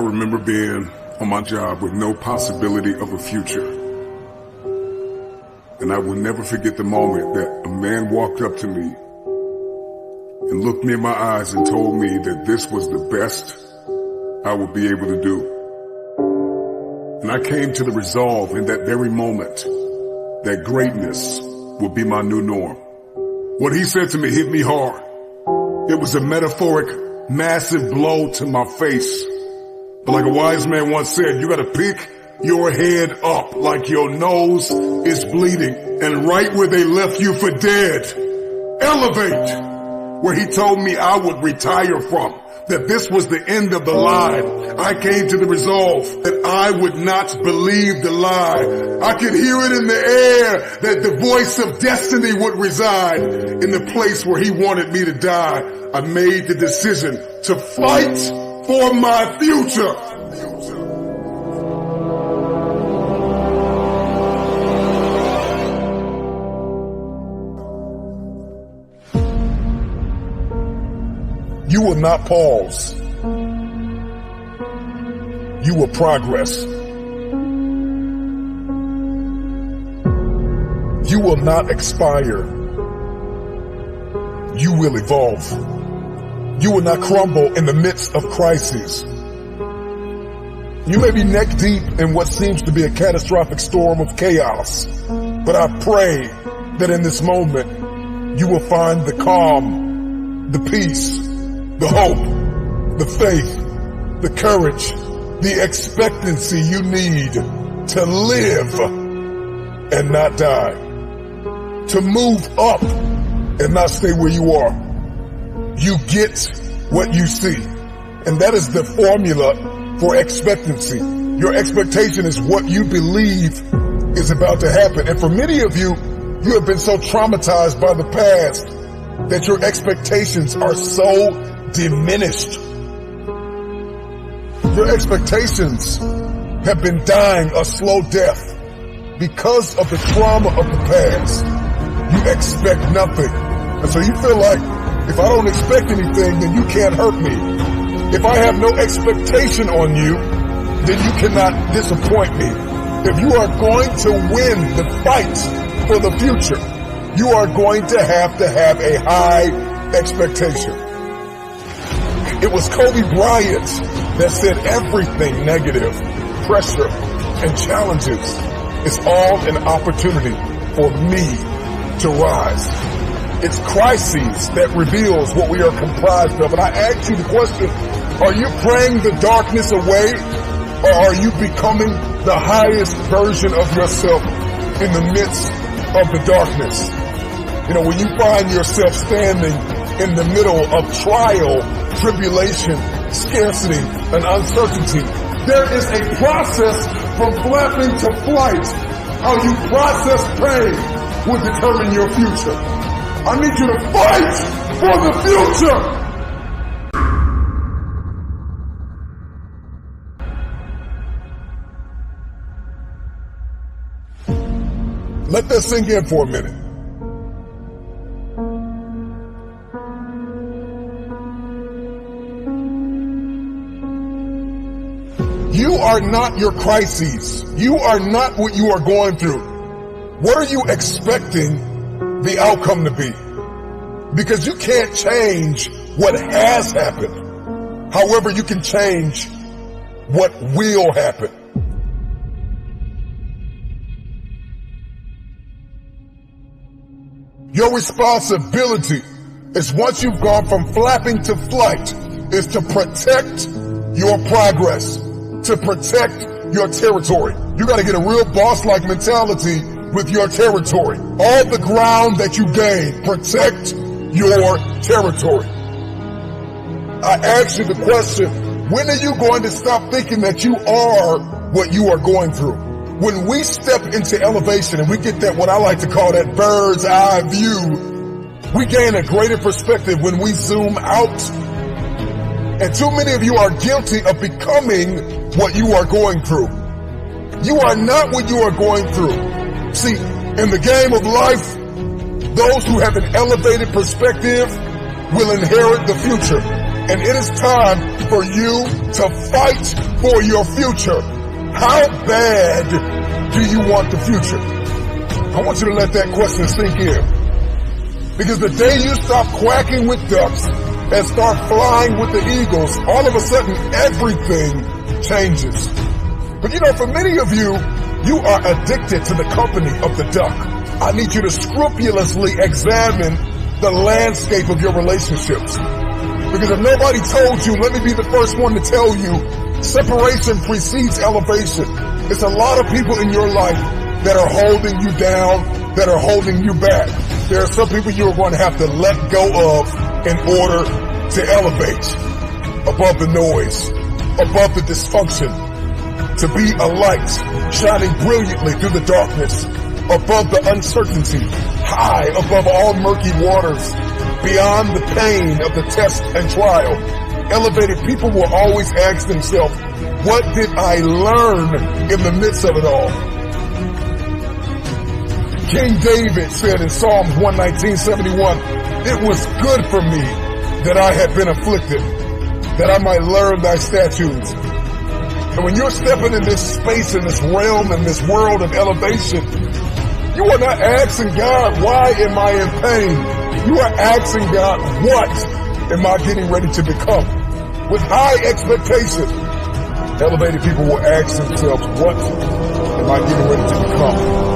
remember being on my job with no possibility of a future. And I will never forget the moment that a man walked up to me and looked me in my eyes and told me that this was the best I would be able to do. And I came to the resolve in that very moment that greatness would be my new norm. What he said to me hit me hard. It was a metaphoric, massive blow to my face. But like a wise man once said, you gotta pick your head up like your nose is bleeding. And right where they left you for dead, elevate. Where he told me I would retire from, that this was the end of the line. I came to the resolve that I would not believe the lie. I could hear it in the air that the voice of destiny would reside in the place where he wanted me to die. I made the decision to fight for my future. You will not pause. You will progress. You will not expire. You will evolve. You will not crumble in the midst of crises. You may be neck deep in what seems to be a catastrophic storm of chaos, but I pray that in this moment you will find the calm, the peace, the hope, the faith, the courage, the expectancy you need to live and not die, to move up and not stay where you are. You get what you see, and that is the formula for expectancy. Your expectation is what you believe is about to happen. And for many of you, you have been so traumatized by the past that your expectations are so diminished. Your expectations have been dying a slow death because of the trauma of the past. You expect nothing. And so you feel like, if I don't expect anything, then you can't hurt me. If I have no expectation on you, then you cannot disappoint me. If you are going to win the fight for the future, you are going to have a high expectation. It was Kobe Bryant that said everything negative, pressure, and challenges is all an opportunity for me to rise. It's crises that reveals what we are comprised of. And I ask you the question, are you praying the darkness away, or are you becoming the highest version of yourself in the midst of the darkness? You know, when you find yourself standing in the middle of trial, tribulation, scarcity, and uncertainty, there is a process from flapping to flight. How you process pain will determine your future. I need you to fight for the future. Let that sink in for a minute. You are not your crises. You are not what you are going through. What are you expecting the outcome to be? Because you can't change what has happened. However, you can change what will happen. Your responsibility is, once you've gone from flapping to flight, is to protect your progress, to protect your territory. You got to get a real boss-like mentality with your territory. All the ground that you gain, protect your territory. I ask you the question, when are you going to stop thinking that you are what you are going through? When we step into elevation and we get that, what I like to call that bird's eye view, we gain a greater perspective when we zoom out. And too many of you are guilty of becoming what you are going through. You are not what you are going through. See, in the game of life, those who have an elevated perspective will inherit the future. And it is time for you to fight for your future. How bad do you want the future? I want you to let that question sink in. Because the day you stop quacking with ducks and start flying with the eagles, all of a sudden everything changes. But you know, for many of you, you are addicted to the company of the duck. I need you to scrupulously examine the landscape of your relationships. Because if nobody told you, let me be the first one to tell you, separation precedes elevation. It's a lot of people in your life that are holding you down, that are holding you back. There are some people you are going to have to let go of in order to elevate above the noise, above the dysfunction, to be a light shining brilliantly through the darkness, above the uncertainty, high above all murky waters, beyond the pain of the test and trial. Elevated people will always ask themselves, what did I learn in the midst of it all? King David said in Psalms 119:71, it was good for me that I had been afflicted, that I might learn thy statutes. And when you're stepping in this space, in this realm, in this world of elevation, you are not asking God, why am I in pain? You are asking God, what am I getting ready to become? With high expectation, elevated people will ask themselves, what am I getting ready to become?